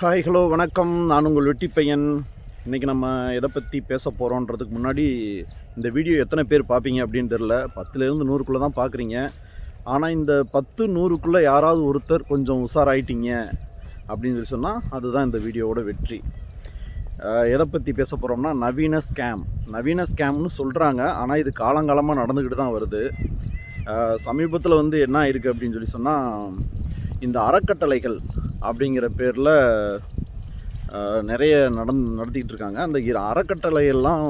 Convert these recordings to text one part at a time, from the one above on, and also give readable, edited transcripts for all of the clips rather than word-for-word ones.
Hi hello வணக்கம். நான் உங்கள் வெட்டி பையன். இன்றைக்கி நம்ம எதை பற்றி பேச போகிறோன்றதுக்கு முன்னாடி இந்த வீடியோ எத்தனை பேர் பார்ப்பீங்க அப்படின்னு தெரில. 10லேருந்து 100க்குள்ளே தான் பார்க்குறீங்க. ஆனால் இந்த 10-100க்குள்ளே யாராவது ஒருத்தர் கொஞ்சம் உஷாராயிட்டீங்க அப்படின்னு சொல்லி சொன்னால் அதுதான் இந்த வீடியோவோட வெற்றி. எதை பற்றி பேச போகிறோம்னா நவீன ஸ்கேம்னு சொல்கிறாங்க. ஆனால் இது காலங்காலமாக நடந்துக்கிட்டு தான் வருது. சமீபத்தில் என்ன இருக்குது அப்படின்னு சொல்லி சொன்னால், இந்த அறக்கட்டளைகள் அப்படிங்கிற பேரில் நிறைய நடத்திக்கிட்டு இருக்காங்க. அந்த அறக்கட்டளையெல்லாம்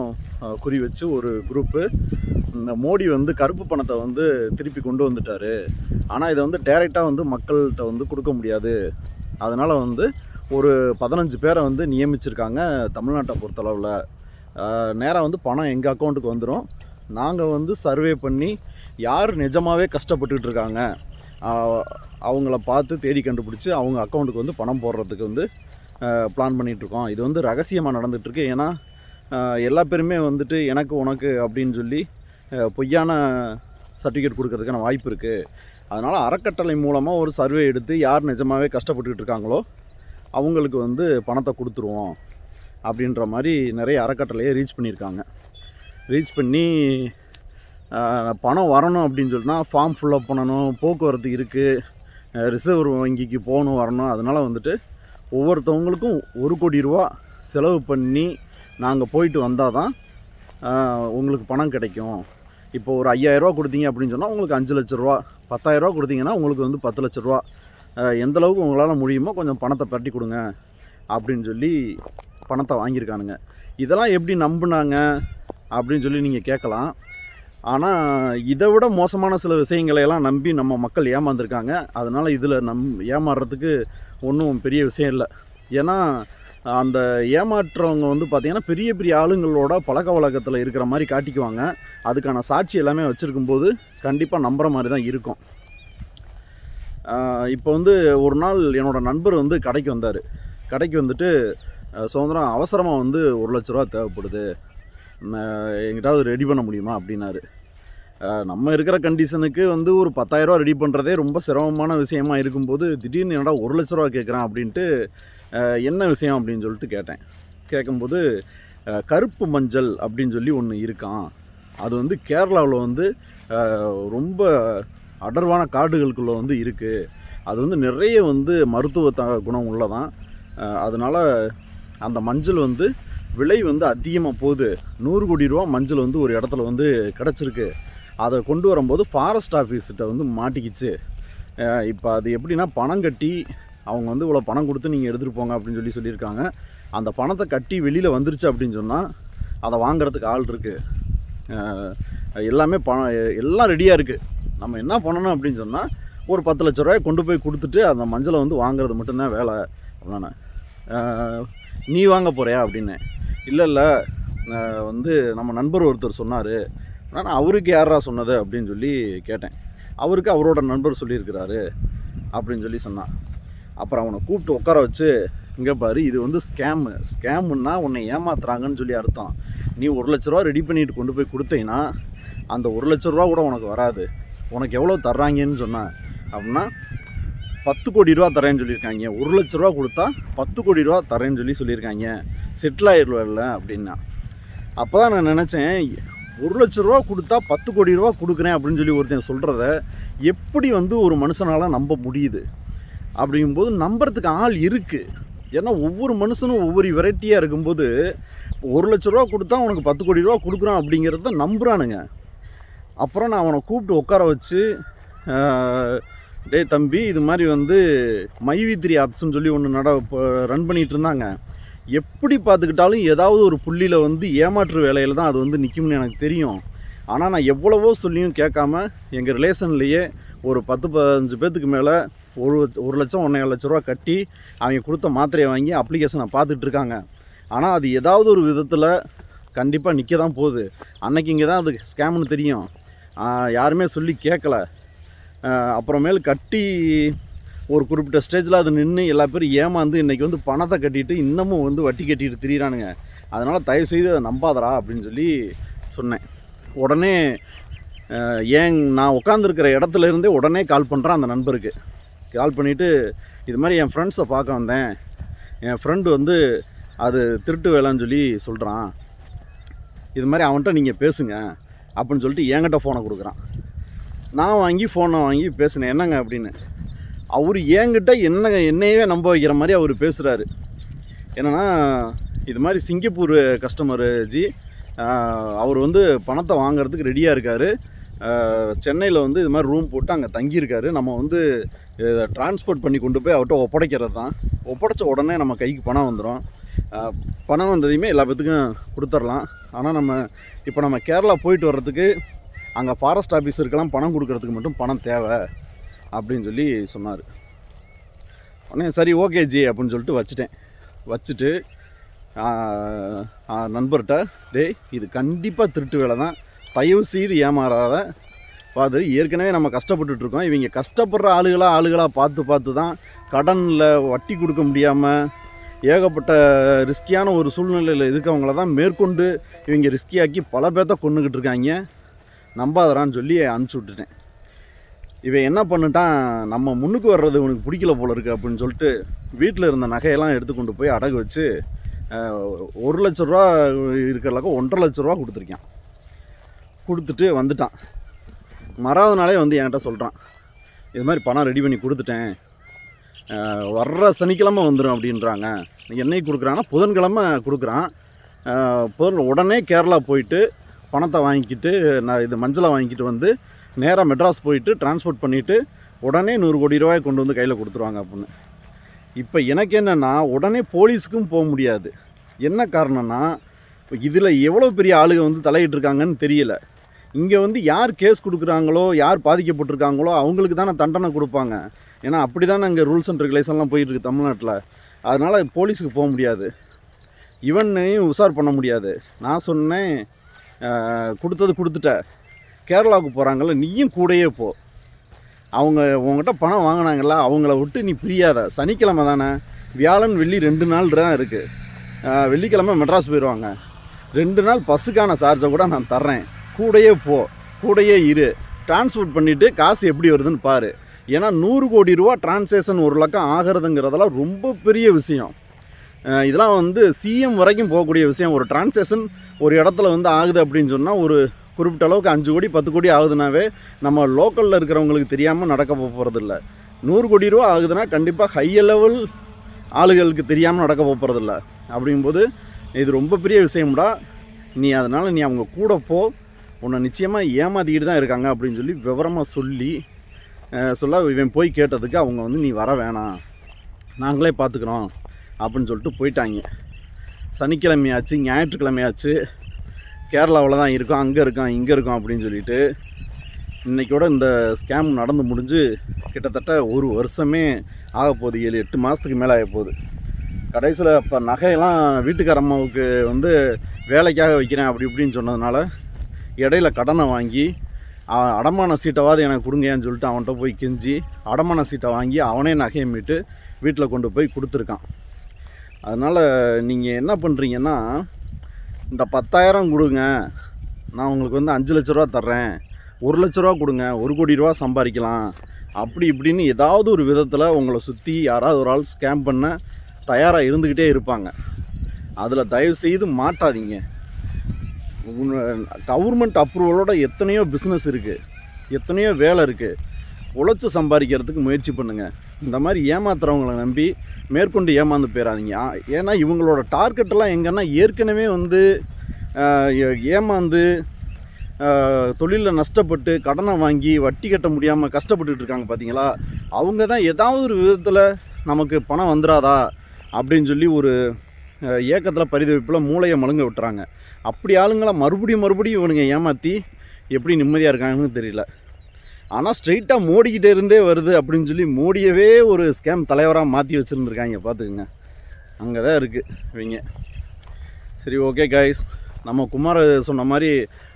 குறி வச்சு ஒரு குரூப்பு இந்த மோடி கருப்பு பணத்தை திருப்பி கொண்டு வந்துட்டார். ஆனால் இதை டைரெக்டாக மக்கள்கிட்ட கொடுக்க முடியாது. அதனால் ஒரு 15 பேரை நியமிச்சிருக்காங்க. தமிழ்நாட்டை பொறுத்தளவில் நேராக பணம் எங்கள் அக்கௌண்ட்டுக்கு வந்துடும். நாங்கள் சர்வே பண்ணி யார் நிஜமாகவே கஷ்டப்பட்டுக்கிட்டு இருக்காங்க அவங்கள பார்த்து தேடி கண்டுபிடிச்சி அவங்க அக்கௌண்ட்டுக்கு பணம் போடுறதுக்கு பிளான் பண்ணிகிட்ருக்கோம். இது ரகசியமாக நடந்துகிட்ருக்கு. ஏன்னா எல்லா பேருமே எனக்கு உனக்கு அப்படின்னு சொல்லி பொய்யான சர்டிஃபிகேட் கொடுக்கறதுக்கான வாய்ப்பு இருக்குது. அதனால் அறக்கட்டளை மூலமாக ஒரு சர்வே எடுத்து யார் நிஜமாகவே கஷ்டப்பட்டுக்கிட்டு இருக்காங்களோ அவங்களுக்கு பணத்தை கொடுத்துருவோம் அப்படின்ற மாதிரி நிறைய அறக்கட்டளையை ரீச் பண்ணியிருக்காங்க. ரீச் பண்ணி பணம் வரணும் அப்படின்னு சொல்லினா ஃபார்ம் ஃபில்லப் பண்ணணும், போக்குவரத்து இருக்குது, ரிசர்வ் வங்கிக்கு போகணும் வரணும். அதனால் ஒவ்வொருத்தவங்களுக்கும் 1 கோடி ரூபா செலவு பண்ணி நாங்கள் போயிட்டு வந்தால் தான் உங்களுக்கு பணம் கிடைக்கும். இப்போ ஒரு 5000 ரூபா கொடுத்தீங்க அப்படின்னு சொன்னால் உங்களுக்கு 5 லட்ச ரூபா, 10,000 ரூபா கொடுத்தீங்கன்னா உங்களுக்கு 10 லட்ச ரூபா. எந்தளவுக்கு உங்களால் முடியுமோ கொஞ்சம் பணத்தை பரட்டி கொடுங்க அப்படின்னு சொல்லி பணத்தை வாங்கியிருக்கானுங்க. இதெல்லாம் எப்படி நம்பினாங்க அப்படின்னு சொல்லி நீங்கள் கேட்கலாம். ஆனால் இதை விட மோசமான சில விஷயங்களையெல்லாம் நம்பி நம்ம மக்கள் ஏமாந்துருக்காங்க. அதனால் இதில் ஏமாறுறதுக்கு ஒன்றும் பெரிய விஷயம் இல்லை. ஏன்னா அந்த ஏமாற்றுறவங்க பார்த்திங்கன்னா பெரிய பெரிய ஆளுங்களோட பழக்க வழக்கத்தில் இருக்கிற மாதிரி காட்டிக்குவாங்க. அதுக்கான சாட்சி எல்லாமே வச்சுருக்கும்போது கண்டிப்பாக நம்புகிற மாதிரி தான் இருக்கும். இப்போ ஒரு நாள் என்னோடய நண்பர் கடைக்கு வந்தார். கடைக்கு வந்துட்டு சுதந்திரம் அவசரமாக 1 லட்ச ரூபா தேவைப்படுது, எங்கிட்டாவது ரெடி பண்ண முடியுமா அப்படின்னாரு. நம்ம இருக்கிற கண்டிஷனுக்கு ஒரு 10,000 ரூபா ரெடி பண்ணுறதே ரொம்ப சிரமமான விஷயமா இருக்கும்போது திடீர்னு என்னடா 1 லட்ச ரூபா கேட்குறேன் அப்படின்ட்டு என்ன விஷயம் அப்படின்னு சொல்லிட்டு கேட்டேன். கேட்கும்போது கருப்பு மஞ்சள் அப்படின்னு சொல்லி ஒன்று இருக்கான். அது கேரளாவில் ரொம்ப அடர்வான காடுகளுக்குள்ளே இருக்குது. அது நிறைய மருத்துவ குணம் உள்ளதான். அதனால் அந்த மஞ்சள் விலை அதிகமாக போகுது. 100 கோடி ரூபா மஞ்சள் ஒரு இடத்துல கிடச்சிருக்கு. அதை கொண்டு வரும்போது ஃபாரஸ்ட் ஆஃபீஸ்கிட்ட மாட்டிக்கிச்சு. இப்போ அது எப்படின்னா பணம் கட்டி அவங்க இவ்வளோ பணம் கொடுத்து நீங்கள் எடுத்துகிட்டு போங்க அப்படின்னு சொல்லியிருக்காங்க. அந்த பணத்தை கட்டி வெளியில் வந்துருச்சு அப்படின்னு சொன்னால் அதை வாங்கிறதுக்கு ஆள் இருக்குது. எல்லாமே எல்லாம் ரெடியாக இருக்குது. நம்ம என்ன பண்ணணும் அப்படின்னு சொன்னால் ஒரு 10 லட்ச ரூபாய் கொண்டு போய் கொடுத்துட்டு அந்த மஞ்சளை வாங்குறது மட்டும்தான் வேலை அப்படின்னா, நீ வாங்க போறியா அப்படின்னு. இல்லை நம்ம நண்பர் ஒருத்தர் சொன்னார். ஆனால் அவருக்கு யாரா சொன்னது அப்படின்னு சொல்லி கேட்டேன். அவருக்கு அவரோட நண்பர் சொல்லியிருக்கிறாரு அப்படின்னு சொன்னான். அப்புறம் அவனை கூப்பிட்டு உட்கார வச்சு, இங்கே பாரு, இது ஸ்கேமுன்னா உன்னை ஏமாத்துறாங்கன்னு சொல்லி அர்த்தம். நீ 1 லட்ச ரூபா ரெடி பண்ணிட்டு கொண்டு போய் கொடுத்தீங்கன்னா அந்த 1 லட்ச ரூபா கூட உனக்கு வராது. உனக்கு எவ்வளோ தர்றாங்கன்னு சொன்னேன் அப்படின்னா 10 கோடி ரூபா தரேன்னு சொல்லியிருக்காங்க. 1 லட்ச ரூபா கொடுத்தா 10 கோடி ரூபா தரேன்னு சொல்லியிருக்காங்க. செட்டில் ஆயிடுவேன்ல அப்படின்னா. அப்போ தான் நான் நினச்சேன், 1 லட்ச ரூபா கொடுத்தா 10 கோடி ரூபா கொடுக்குறேன் அப்படின்னு ஒருத்தன் சொல்கிறத எப்படி ஒரு மனுஷனால் நம்ப முடியுது? அப்படிங்கும்போது நம்புறதுக்கு ஆள் இருக்குது. ஏன்னா ஒவ்வொரு மனுஷனும் ஒவ்வொரு வெரைட்டியாக இருக்கும்போது 1 லட்ச ரூபா கொடுத்தா உனக்கு 10 கோடி ரூபா கொடுக்குறான் அப்படிங்கிறத நம்புகிறானுங்க. அப்புறம் நான் அவனை கூப்பிட்டு உட்கார வச்சு, டேய் தம்பி, இது மாதிரி மைவி3 ஆப்ஸ்ன்னு சொல்லி ஒன்று ரன் பண்ணிகிட்டு இருந்தாங்க. எப்படி பார்த்துக்கிட்டாலும் ஏதாவது ஒரு புள்ளியில் ஏமாற்று வேலையில் தான் அது நிற்கும்னு எனக்கு தெரியும். ஆனால் நான் எவ்வளவோ சொல்லியும் கேட்காம எங்கள் ரிலேஷன்லேயே ஒரு 10-15 பேர்த்துக்கு மேலே 1 லட்சம் 1.5 லட்ச ரூபா கட்டி அவங்க கொடுத்த மாத்திரையை வாங்கி அப்ளிகேஷனை பார்த்துட்ருக்காங்க. ஆனால் அது ஏதாவது ஒரு விதத்தில் கண்டிப்பாக நிற்க தான் போகுது. அன்னைக்கு இங்கே தான் அது ஸ்கேம்னு தெரியும். யாருமே சொல்லி கேட்கல. அப்புறமேல் கட்டி ஒரு குறிப்பிட்ட ஸ்டேஜில் அது நின்று எல்லா பேரும் ஏமாந்து இன்றைக்கி பணத்தை கட்டிட்டு இன்னமும் வட்டி கட்டிட்டு திரியிறானுங்க. அதனால் தயவுசெய்து அதை நம்பாதரா அப்படின்னு சொன்னேன். உடனே நான் உட்காந்துருக்கிற இடத்துலேருந்தே உடனே கால் பண்ணுறேன் அந்த நண்பருக்கு. கால் பண்ணிவிட்டு, இது மாதிரி என் ஃப்ரெண்ட்ஸை பார்க்க வந்தேன், என் ஃப்ரெண்டு வந்து அது திருட்டு வேலைன்னு சொல்லி சொல்கிறான், இது மாதிரி அவன்கிட்ட நீங்கள் பேசுங்க அப்படின்னு சொல்லிட்டு என்கிட்ட ஃபோனை கொடுக்குறான். நான் வாங்கி ஃபோனை வாங்கி பேசினேன், என்னங்க அப்படின்னு. அவர் என்கிட்ட என்னையவே நம்ப வைக்கிற மாதிரி அவர் பேசுகிறாரு. என்னென்னா, இது மாதிரி சிங்கப்பூர் கஸ்டமரு ஜி, அவர் வந்து பணத்தை வாங்குறதுக்கு ரெடியாக இருக்கார், சென்னையில் வந்து இது மாதிரி ரூம் போட்டு அங்கே தங்கியிருக்காரு, நம்ம வந்து இதை ட்ரான்ஸ்போர்ட் பண்ணி கொண்டு போய் அவர்கிட்ட ஒப்படைக்கிறது தான். ஒப்படைச்ச உடனே நம்ம கைக்கு பணம் வந்துடும். பணம் வந்ததையுமே எல்லா பேத்துக்கும் கொடுத்துடலாம். ஆனால் இப்போ நம்ம கேரளா போயிட்டு வர்றதுக்கு அங்கே ஃபாரஸ்ட் ஆஃபீஸருக்கெல்லாம் பணம் கொடுக்கறதுக்கு மட்டும் பணம் தேவை அப்படின்னு சொல்லி சொன்னார். உடனே சரி ஓகே ஜி அப்படின்னு சொல்லிட்டு வச்சுட்டு நண்பர்கிட்ட, டேய் இது கண்டிப்பாக திருட்டு வேலை தான், தயவு செய்து ஏமாறாத, பார்த்து ஏற்கனவே நம்ம கஷ்டப்பட்டுட்ருக்கோம், இவங்க கஷ்டப்படுற ஆளுகளாக பார்த்து தான் கடனில் வட்டி கொடுக்க முடியாமல் ஏகப்பட்ட ரிஸ்கியான ஒரு சூழ்நிலையில் இருக்கவங்கள தான் மேற்கொண்டு இவங்க ரிஸ்கியாக்கி பல பேர்த்த கொண்டுக்கிட்டு இருக்காங்க, நம்பாதரான்னு சொல்லி அனுப்பிச்சி விட்டுட்டேன். இவன் என்ன பண்ணிட்டான், நம்ம முன்னுக்கு வர்றது இவனுக்கு பிடிக்கல போல இருக்குது அப்படின்னு சொல்லிட்டு வீட்டில் இருந்த நகையெல்லாம் எடுத்து கொண்டு போய் அடகு வச்சு 1 லட்ச ரூபா இருக்கிறலாக்க 1.5 லட்ச ரூபா கொடுத்துருக்கான். கொடுத்துட்டு வந்துட்டான். மறாவது நாளே வந்து என்கிட்ட சொல்கிறான், இது மாதிரி பணம் ரெடி பண்ணி கொடுத்துட்டேன், வர்ற சனிக்கிழமை வந்துடும் அப்படின்றாங்க. என்னைக்கு கொடுக்குறாங்கன்னா புதன்கிழமை கொடுக்குறான். உடனே கேரளா போயிட்டு பணத்தை வாங்கிக்கிட்டு இது மஞ்சளை வாங்கிக்கிட்டு வந்து நேராக மெட்ராஸ் போயிட்டு டிரான்ஸ்போர்ட் பண்ணிவிட்டு உடனே 100 கோடி ரூபாய் கொண்டு வந்து கையில் கொடுத்துருவாங்க அப்படின்னு. இப்போ எனக்கு என்னென்னா, உடனே போலீஸுக்கும் போக முடியாது. என்ன காரணம்னா, இதில் எவ்வளோ பெரிய ஆளுங்க வந்து தலையிட்டிருக்காங்கன்னு தெரியல. இங்கே வந்து யார் கேஸ் கொடுக்குறாங்களோ, யார் பாதிக்கப்பட்டிருக்காங்களோ அவங்களுக்கு தானே தண்டனை கொடுப்பாங்க. ஏன்னா அப்படி தானே அங்கே ரூல்ஸ் அண்ட் ரெகுலேஷன்லாம் போயிட்டுருக்கு தமிழ்நாட்டில். அதனால் போலீஸுக்கு போக முடியாது, இவனையும் உஷார் பண்ண முடியாது. நான் சொன்னேன், கொடுத்துட்ட, கேரளாவுக்கு போகிறாங்கல்ல, நீயும் கூடயே போ, அவங்க உங்கள்கிட்ட பணம் வாங்கினாங்களா அவங்கள விட்டு நீ பிரியாத. சனிக்கிழமை தானே, வியாழன் வெள்ளி 2 நாள் தான் இருக்குது, வெள்ளிக்கிழமை மெட்ராஸ் போயிடுவாங்க, 2 நாள் பஸ்ஸுக்கான சார்ஜை கூட நான் தர்றேன், கூடையே போ, கூடையே இரு, டிரான்ஸ்போர்ட் பண்ணிவிட்டு காசு எப்படி வருதுன்னு பாரு. ஏன்னா 100 கோடி ரூபா டிரான்சாக்ஷன் 1 லட்சம் ஆகிறதுங்கிறதெல்லாம் ரொம்ப பெரிய விஷயம். இதெல்லாம் வந்து சிஎம் வரைக்கும் போகக்கூடிய விஷயம். ஒரு டிரான்சாக்ஷன் ஒரு இடத்துல வந்து ஆகுது அப்படின்னு சொன்னால் ஒரு குறிப்பிட்ட அளவுக்கு 5 கோடி 10 கோடி ஆகுதுனாவே நம்ம லோக்கலில் இருக்கிறவங்களுக்கு தெரியாமல் நடக்க போகிறதில்ல. 100 கோடி ரூபா ஆகுதுன்னா கண்டிப்பாக ஹை லெவல் ஆளுகளுக்கு தெரியாமல் நடக்க போகிறதில்ல. அப்படிங்கும்போது இது ரொம்ப பெரிய விஷயம்டா, நீ அதனால் நீ அவங்க கூட போ, உன்னை நிச்சயமாக ஏமாற்றிக்கிட்டு தான் இருக்காங்க அப்படின்னு சொல்லி விவரமாக சொல்ல இவன் போய் கேட்டதுக்கு அவங்க வந்து நீ வர வேணாம், நாங்களே பார்த்துக்குறோம் அப்படின்னு சொல்லிட்டு போயிட்டாங்க. சனிக்கிழமையாச்சு, ஞாயிற்றுக்கிழமையாச்சு, கேரளாவில் தான் இருக்கோம், அங்கே இருக்கோம் இங்கே இருக்கோம் அப்படின்னு சொல்லிட்டு இன்றைக்கோட இந்த ஸ்கேம் நடந்து முடிஞ்சு கிட்டத்தட்ட 1 வருஷமே ஆகப்போகுது, 7-8 மாதத்துக்கு மேலே ஆகப்போகுது. கடைசியில் இப்போ நகையெல்லாம் வீட்டுக்கார அம்மாவுக்கு வந்து வேலைக்காக வைக்கிறேன் அப்படி இப்படின்னு சொன்னதுனால இடையில கடனை வாங்கி அடமான சீட்டைவாது எனக்கு கொடுங்கன்னு சொல்லிட்டு அவன்கிட்ட போய் கெஞ்சி அடமான சீட்டை வாங்கி அவனே நகையை மீட்டு வீட்டில் கொண்டு போய் கொடுத்துருக்கான். அதனால் நீங்கள் என்ன பண்ணுறீங்கன்னா, இந்த 10,000 கொடுங்க, நான் உங்களுக்கு வந்து 5 லட்ச ரூபா தர்றேன், 1 லட்ச ரூபா கொடுங்க, 1 கோடி ரூபா சம்பாதிக்கலாம் அப்படி இப்படின்னு ஏதாவது ஒரு விதத்தில் உங்களை சுற்றி யாராவது ஒரு ஆள் ஸ்கேம் பண்ண தயாராக இருந்துக்கிட்டே இருப்பாங்க. அதில் தயவுசெய்து மாட்டாதீங்க. கவர்மெண்ட் அப்ரூவலோட எத்தனையோ பிஸ்னஸ் இருக்குது, எத்தனையோ வேலை இருக்குது, உழைச்சி சம்பாதிக்கிறதுக்கு முயற்சி பண்ணுங்கள். இந்த மாதிரி ஏமாத்துறவங்களை நம்பி மேற்கொண்டு ஏமாந்து போயிடாதீங்க. ஏன்னா இவங்களோட டார்கெட்டெல்லாம் எங்கன்னா ஏற்கனவே வந்து ஏமாந்து தொழிலில் நஷ்டப்பட்டு கடனை வாங்கி வட்டி கட்ட முடியாமல் கஷ்டப்பட்டுட்டு இருக்காங்க பார்த்தீங்களா, அவங்க தான் ஏதாவது ஒரு விதத்தில் நமக்கு பணம் வந்துடாதா அப்படின்னு சொல்லி ஒரு ஏக்கத்தில் பரிதவிப்பில் மூளையை மழுங்க விட்டுறாங்க. அப்படி ஆளுங்களை மறுபடியும் இவனுங்க ஏமாற்றி எப்படி நிம்மதியாக இருக்காங்கன்னு தெரியல. ஆனால் ஸ்ட்ரெயிட்டாக மோடிக்கிட்டே இருந்தே வருது அப்படின்னு சொல்லி மோடியவே ஒரு ஸ்கேம் தலைவராக மாற்றி வச்சுருந்துருக்காங்க, பார்த்துக்குங்க. அங்கே தான் இருக்குது இவங்க. சரி ஓகே கைஸ், நம்ம குமார் சொன்ன மாதிரி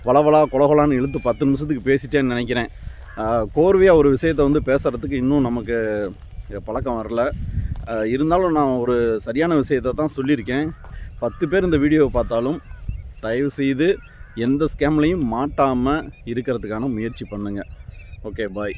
வளவலா கொலகொலான்னு இழுத்து 10 நிமிஷத்துக்கு பேசிட்டேன்னு நினைக்கிறேன். கோர்வையாக ஒரு விஷயத்தை வந்து பேசுகிறதுக்கு இன்னும் நமக்கு பழக்கம் வரல. இருந்தாலும் நான் ஒரு சரியான விஷயத்தை தான் சொல்லியிருக்கேன். 10 பேர் இந்த வீடியோவை பார்த்தாலும் தயவுசெய்து எந்த ஸ்கேம்லையும் மாட்டாமல் இருக்கிறதுக்கான முயற்சி பண்ணுங்கள். Okay bye.